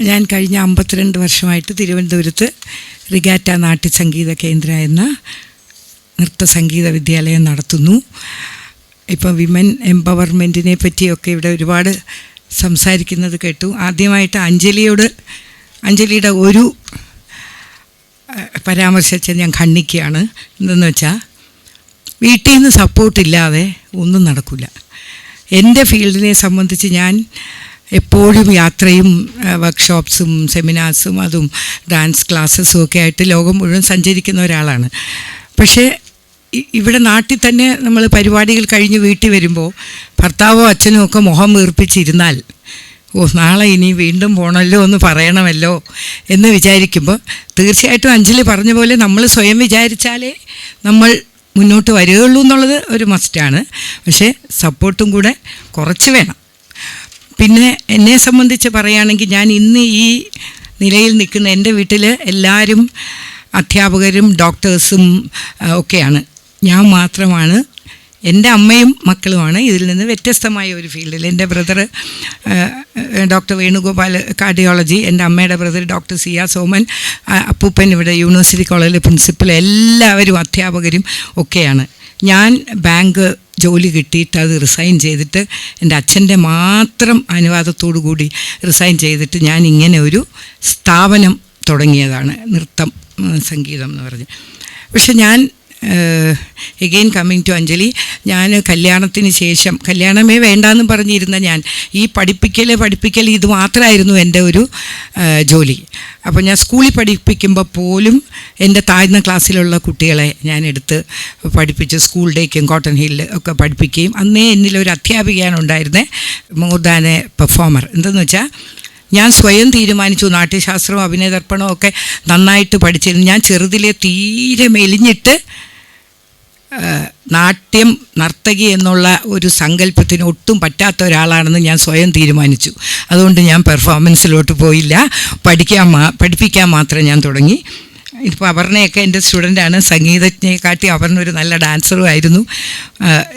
ഞാൻ കഴിഞ്ഞ 52 വർഷമായിട്ട് തിരുവനന്തപുരത്ത് റിഗാറ്റ നാട്യസംഗീത കേന്ദ്ര എന്ന നൃത്തസംഗീത വിദ്യാലയം നടത്തുന്നു. ഇപ്പോൾ വിമൻ എംപവർമെൻറ്റിനെ പറ്റിയൊക്കെ ഇവിടെ ഒരുപാട് സംസാരിക്കുന്നത് കേട്ടു. ആദ്യമായിട്ട് അഞ്ജലിയുടെ ഒരു പരാമർശിച്ച് ഞാൻ ഖണ്ഡിക്കുകയാണ്. എന്തെന്ന് വെച്ചാൽ, വീട്ടിൽ നിന്ന് സപ്പോർട്ടില്ലാതെ ഒന്നും നടക്കില്ല. എൻ്റെ ഫീൽഡിനെ സംബന്ധിച്ച് ഞാൻ എപ്പോഴും യാത്രയും വർക്ക്ഷോപ്സും സെമിനാർസും അതും ഡാൻസ് ക്ലാസ്സസും ഒക്കെ ആയിട്ട് ലോകം മുഴുവൻ സഞ്ചരിക്കുന്ന ഒരാളാണ്. പക്ഷേ ഇവിടെ നാട്ടിൽ തന്നെ നമ്മൾ പരിപാടികൾ കഴിഞ്ഞ് വീട്ടിൽ വരുമ്പോൾ ഭർത്താവോ അച്ഛനോ ഒക്കെ മുഖം വീർപ്പിച്ചിരുന്നാൽ, നാളെ ഇനി വീണ്ടും പോകണമല്ലോ എന്ന് പറയണമല്ലോ എന്ന് വിചാരിക്കുമ്പോൾ, തീർച്ചയായിട്ടും അഞ്ജലി പറഞ്ഞ പോലെ നമ്മൾ സ്വയം വിചാരിച്ചാലേ നമ്മൾ മുന്നോട്ട് വരികയുള്ളൂ എന്നുള്ളത് ഒരു മസ്റ്റാണ്. പക്ഷേ സപ്പോർട്ടും കൂടെ കുറച്ച് വേണം. പിന്നെ എന്നെ സംബന്ധിച്ച് പറയുകയാണെങ്കിൽ, ഞാൻ ഇന്ന് ഈ നിലയിൽ നിൽക്കുന്ന എൻ്റെ വീട്ടിൽ എല്ലാവരും അധ്യാപകരും ഡോക്ടേഴ്സും ഒക്കെയാണ്. ഞാൻ മാത്രമാണ്, എൻ്റെ അമ്മയും മക്കളുമാണ് ഇതിൽ നിന്ന് വ്യത്യസ്തമായ ഒരു ഫീൽഡിൽ. എൻ്റെ ബ്രദർ ഡോക്ടർ വേണുഗോപാൽ കാർഡിയോളജി, എൻ്റെ അമ്മയുടെ ബ്രദർ ഡോക്ടർ സിയ സോമൻ, അപ്പൂപ്പൻ ഇവിടെ യൂണിവേഴ്സിറ്റി കോളേജിലെ പ്രിൻസിപ്പൽ, എല്ലാവരും അധ്യാപകരും ഒക്കെയാണ്. ഞാൻ ബാങ്ക് ജോലി കിട്ടിയിട്ട് അത് റിസൈൻ ചെയ്തിട്ട്, എൻ്റെ അച്ഛൻ്റെ മാത്രം അനുവാദത്തോടു കൂടി റിസൈൻ ചെയ്തിട്ട് ഞാൻ ഇങ്ങനെ ഒരു സ്ഥാപനം തുടങ്ങിയതാണ്, നൃത്തം സംഗീതം എന്ന് പറഞ്ഞ്. പക്ഷെ ഞാൻ എഗെയിൻ കമ്മിങ് ടു അഞ്ജലി, ഞാൻ കല്യാണത്തിന് ശേഷം, കല്യാണമേ വേണ്ടാന്ന് പറഞ്ഞിരുന്ന ഞാൻ, ഈ പഠിപ്പിക്കൽ ഇത് മാത്രമായിരുന്നു എൻ്റെ ഒരു ജോലി. അപ്പോൾ ഞാൻ സ്കൂളിൽ പഠിപ്പിക്കുമ്പോൾ പോലും എൻ്റെ താഴ്ന്ന ക്ലാസ്സിലുള്ള കുട്ടികളെ ഞാൻ എടുത്ത് പഠിപ്പിച്ച് സ്കൂൾ ഡേക്കും കോട്ടൺ ഹില്ല് ഒക്കെ പഠിപ്പിക്കുകയും, അന്നേ എന്നിലൊരു അധ്യാപികയാണ് ഉണ്ടായിരുന്നത്, മോർ ദാൻ എ പെർഫോമർ. എന്തെന്ന് വെച്ചാൽ, ഞാൻ സ്വയം തീരുമാനിച്ചു നാട്യശാസ്ത്രവും അഭിനയദർപ്പണവും ഒക്കെ നന്നായിട്ട് പഠിച്ചിരുന്നു. ഞാൻ ചെറുതിലെ തീരെ മെലിഞ്ഞിട്ട് നാട്യം നർത്തകി എന്നുള്ള ഒരു സങ്കല്പത്തിന് ഒട്ടും പറ്റാത്ത ഒരാളാണെന്ന് ഞാൻ സ്വയം തീരുമാനിച്ചു. അതുകൊണ്ട് ഞാൻ പെർഫോമൻസിലോട്ട് പോയില്ല, പഠിപ്പിക്കാൻ മാത്രം ഞാൻ തുടങ്ങി. ഇപ്പോൾ അപർണയൊക്കെ എൻ്റെ സ്റ്റുഡൻ്റാണ്. സംഗീതജ്ഞയെക്കാട്ടി അപർണ ഒരു നല്ല ഡാൻസറും ആയിരുന്നു.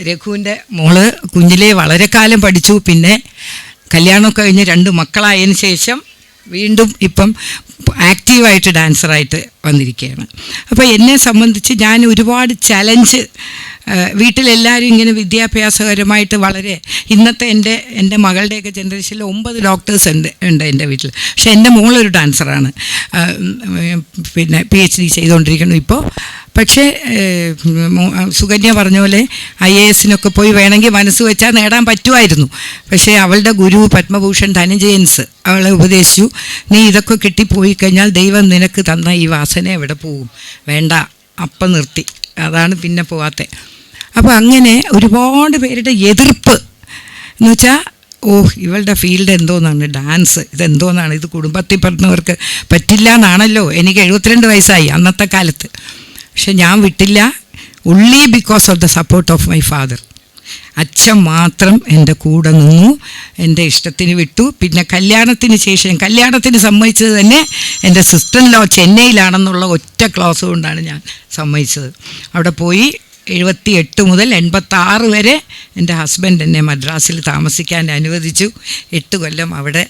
രഘുവിൻ്റെ മോള് കുഞ്ഞിലേ വളരെ കാലം പഠിച്ചു. പിന്നെ കല്യാണമൊക്കെ കഴിഞ്ഞ് 2 മക്കളായതിനു ശേഷം വീണ്ടും ഇപ്പം ആക്റ്റീവായിട്ട് ഡാൻസറായിട്ട് വന്നിരിക്കുകയാണ്. അപ്പോൾ എന്നെ സംബന്ധിച്ച് ഞാൻ ഒരുപാട് ചലഞ്ച്, വീട്ടിലെല്ലാവരും ഇങ്ങനെ വിദ്യാഭ്യാസപരമായിട്ട് വളരെ, ഇന്നത്തെ എൻ്റെ മകളുടെയൊക്കെ ജനറേഷനിൽ 9 ഡോക്ടേഴ്സ് ഉണ്ട് എൻ്റെ വീട്ടിൽ. പക്ഷേ എൻ്റെ മോളൊരു ഡാൻസറാണ്, പിന്നെ PhD ചെയ്തുകൊണ്ടിരിക്കുന്നു ഇപ്പോൾ. പക്ഷേ സുകന്യ പറഞ്ഞ പോലെ IAS പോയി വേണമെങ്കിൽ മനസ്സ് വെച്ചാൽ നേടാൻ പറ്റുമായിരുന്നു. പക്ഷേ അവളുടെ ഗുരു പത്മഭൂഷൺ ധനഞ്ജയൻസ് അവളെ ഉപദേശിച്ചു, നീ ഇതൊക്കെ കിട്ടിപ്പോയി കഴിഞ്ഞാൽ ദൈവം നിനക്ക് തന്ന ഈ വാസന എവിടെ പോകും, വേണ്ട, അപ്പം നിർത്തി. അതാണ് പിന്നെ പോവാത്തെ. അപ്പോൾ അങ്ങനെ ഒരുപാട് പേരുടെ എതിർപ്പ് എന്ന് വെച്ചാൽ, ഇവളുടെ ഫീൽഡ് എന്തോന്നാണ് ഡാൻസ്, ഇതെന്തോന്നാണ്, ഇത് കുടുംബത്തിൽ പറഞ്ഞവർക്ക് പറ്റില്ല എന്നാണല്ലോ. എനിക്ക് 72 വയസ്സായി അന്നത്തെ കാലത്ത്. പക്ഷെ ഞാൻ വിട്ടില്ല, only because of the support of my father. അച്ഛൻ മാത്രം എൻ്റെ കൂടെ നിന്നു, എൻ്റെ ഇഷ്ടത്തിന് വിട്ടു. പിന്നെ കല്യാണത്തിന് സമ്മതിച്ചത് തന്നെ എൻ്റെ സിസ്റ്റർ ഇൻ ലോ ചെന്നൈയിലാണെന്നുള്ള ഒറ്റ ക്ലോസ് കൊണ്ടാണ് ഞാൻ സമ്മതിച്ചത്. അവിടെ പോയി 78 മുതൽ 86 വരെ എൻ്റെ ഹസ്ബൻഡ് എന്നെ മദ്രാസിൽ താമസിക്കാൻ അനുവദിച്ചു. 8 കൊല്ലം അവിടെ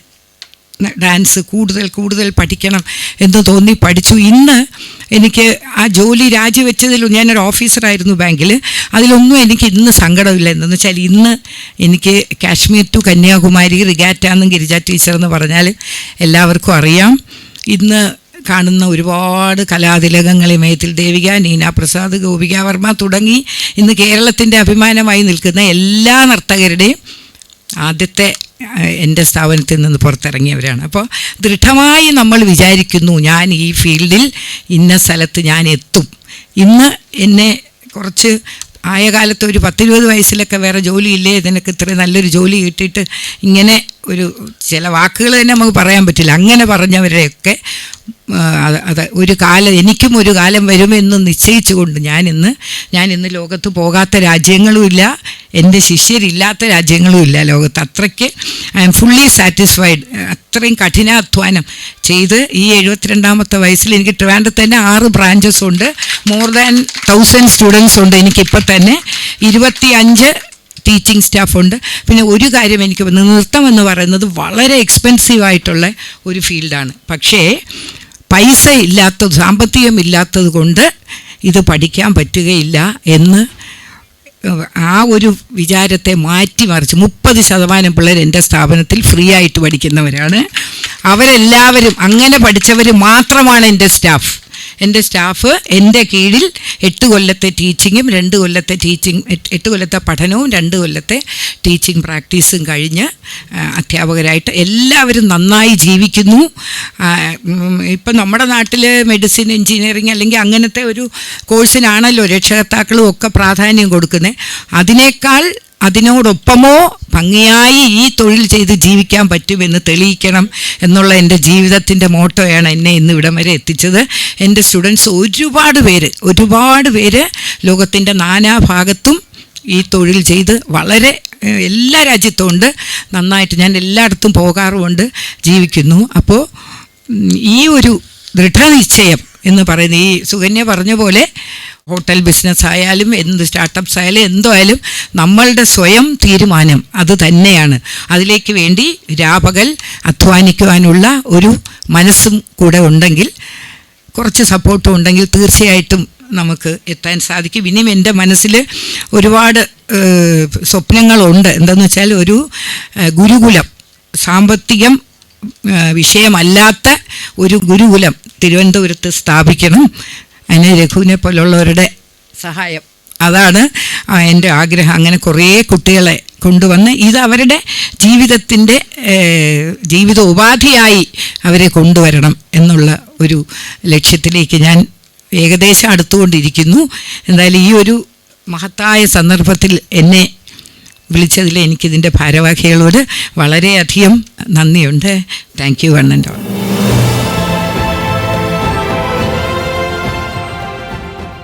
ഡാൻസ് കൂടുതൽ പഠിക്കണം എന്ന് തോന്നി പഠിച്ചു. ഇന്ന് എനിക്ക് ആ ജോലി രാജിവെച്ചതിൽ, ഞാനൊരു ഓഫീസറായിരുന്നു ബാങ്കിൽ, അതിലൊന്നും എനിക്ക് ഇന്ന് സങ്കടമില്ല. എന്തെന്ന് വെച്ചാൽ, ഇന്ന് എനിക്ക് കാശ്മീർ ടു കന്യാകുമാരി റിഗാറ്റ എന്നും ഗിരിജ ടീച്ചർ എന്ന് പറഞ്ഞാൽ എല്ലാവർക്കും അറിയാം. ഇന്ന് കാണുന്ന ഒരുപാട് കലാതിലകങ്ങളെ, മേത്തിൽ ദേവിക, നീന പ്രസാദ്, ഗോപിക വർമ്മ തുടങ്ങി ഇന്ന് കേരളത്തിൻ്റെ അഭിമാനമായി നിൽക്കുന്ന എല്ലാ നർത്തകരുടെയും ആദ്യത്തെ എൻ്റെ സ്ഥാപനത്തിൽ നിന്ന് പുറത്തിറങ്ങിയവരാണ്. അപ്പോൾ ദൃഢമായി നമ്മൾ വിചാരിക്കുന്നു, ഞാൻ ഈ ഫീൽഡിൽ ഇന്ന സ്ഥലത്ത് ഞാൻ എത്തും. ഇന്ന് എന്നെ കുറച്ച് ആയ കാലത്ത് ഒരു 10-20 വയസ്സിലൊക്കെ വേറെ ജോലിയില്ലേ, ഇതിനൊക്കെ ഇത്രയും നല്ലൊരു ജോലി കിട്ടിയിട്ട് ഇങ്ങനെ ഒരു ചില വാക്കുകൾ തന്നെ നമുക്ക് പറയാൻ പറ്റില്ല. അങ്ങനെ പറഞ്ഞവരെയൊക്കെ അത് എനിക്കും ഒരു കാലം വരുമെന്ന് നിശ്ചയിച്ചുകൊണ്ട് ഞാനിന്ന് ലോകത്ത് പോകാത്ത രാജ്യങ്ങളുമില്ല, എൻ്റെ ശിഷ്യരില്ലാത്ത രാജ്യങ്ങളുമില്ല ലോകത്ത്. അത്രയ്ക്ക് ഐ ആം ഫുള്ളി സാറ്റിസ്ഫൈഡ്. അത്രയും കഠിനാധ്വാനം ചെയ്ത് ഈ 72ാമത്തെ വയസ്സിൽ എനിക്ക് ട്രിവാൻഡ്രത്ത് തന്നെ 6 ബ്രാഞ്ചസ് ഉണ്ട്, മോർ ദാൻ 1000 സ്റ്റുഡൻസ് ഉണ്ട് എനിക്കിപ്പോൾ തന്നെ. 25 ടീച്ചിങ് സ്റ്റാഫുണ്ട്. പിന്നെ ഒരു കാര്യം എനിക്ക് നൃത്തം എന്ന് പറയുന്നത് വളരെ എക്സ്പെൻസീവ് ആയിട്ടുള്ള ഒരു ഫീൽഡാണ്. പക്ഷേ പൈസ ഇല്ലാത്തത്, സാമ്പത്തികം ഇല്ലാത്തത് കൊണ്ട് ഇത് പഠിക്കാൻ പറ്റുകയില്ല എന്ന് ആ ഒരു വിചാരത്തെ മാറ്റിമറിച്ച് 30% പിള്ളേർ എൻ്റെ സ്ഥാപനത്തിൽ ഫ്രീ ആയിട്ട് പഠിക്കുന്നവരാണ്. അവരെല്ലാവരും അങ്ങനെ പഠിച്ചവർ മാത്രമാണ് എൻ്റെ സ്റ്റാഫ്. എൻ്റെ സ്റ്റാഫ് എൻ്റെ കീഴിൽ 8 കൊല്ലത്തെ ടീച്ചിങ്ങും 2 കൊല്ലത്തെ 8 കൊല്ലത്തെ പഠനവും 2 കൊല്ലത്തെ ടീച്ചിങ് പ്രാക്ടീസും കഴിഞ്ഞ് അധ്യാപകരായിട്ട് എല്ലാവരും നന്നായി ജീവിക്കുന്നു. ഇപ്പം നമ്മുടെ നാട്ടിൽ മെഡിസിൻ, എൻജിനീയറിങ് അല്ലെങ്കിൽ അങ്ങനത്തെ ഒരു കോഴ്സിനാണല്ലോ രക്ഷകർത്താക്കളും ഒക്കെ പ്രാധാന്യം കൊടുക്കുന്നത്. അതിനോടൊപ്പമോ ഭംഗിയായി ഈ തൊഴിൽ ചെയ്ത് ജീവിക്കാൻ പറ്റുമെന്ന് തെളിയിക്കണം എന്നുള്ള എൻ്റെ ജീവിതത്തിൻ്റെ മോട്ടോയാണ് എന്നെ ഇന്ന് ഇവിടം വരെ എത്തിച്ചത്. എൻ്റെ സ്റ്റുഡൻസ് ഒരുപാട് പേര് ലോകത്തിൻ്റെ നാനാഭാഗത്തും ഈ തൊഴിൽ ചെയ്ത് വളരെ എല്ലാ രാജ്യത്തും ഉണ്ട്. നന്നായിട്ട് ഞാൻ എല്ലായിടത്തും പോകാറുമുണ്ട്, ജീവിക്കുന്നു. അപ്പോൾ ഈ ഒരു ദൃഢനിശ്ചയം എന്ന് പറയുന്ന, ഈ സുകന്യ പറഞ്ഞ പോലെ ഹോട്ടൽ ബിസിനസ് ആയാലും എന്ത് സ്റ്റാർട്ടപ്പ്സ് ആയാലും എന്തായാലും നമ്മളുടെ സ്വയം തീരുമാനം അത് തന്നെയാണ്. അതിലേക്ക് വേണ്ടി രാപകൽ അധ്വാനിക്കുവാനുള്ള ഒരു മനസ്സും കൂടെ ഉണ്ടെങ്കിൽ, കുറച്ച് സപ്പോർട്ടും ഉണ്ടെങ്കിൽ തീർച്ചയായിട്ടും നമുക്ക് എത്താൻ സാധിക്കും. ഇനിയും എൻ്റെ മനസ്സിൽ ഒരുപാട് സ്വപ്നങ്ങളുണ്ട്. എന്താണെന്ന് വെച്ചാൽ ഒരു ഗുരുകുലം, സാമ്പത്തികം വിഷയമല്ലാത്ത ഒരു ഗുരുകുലം തിരുവനന്തപുരത്ത് സ്ഥാപിക്കണം. അതിന് രഘുവിനെ പോലുള്ളവരുടെ സഹായം, അതാണ് എൻ്റെ ആഗ്രഹം. അങ്ങനെ കുറേ കുട്ടികളെ കൊണ്ടുവന്ന് ഇത് അവരുടെ ജീവിതോപാധിയായി അവരെ കൊണ്ടുവരണം എന്നുള്ള ഒരു ലക്ഷ്യത്തിലേക്ക് ഞാൻ ഏകദേശം അടുത്തുകൊണ്ടിരിക്കുന്നു. എന്തായാലും ഈ ഒരു മഹത്തായ സന്ദർഭത്തിൽ എന്നെ വിളിച്ചതിൽ എനിക്കിതിൻ്റെ ഭാരവാഹികളോട് വളരെയധികം നന്ദിയുണ്ട്. Thank you one and all.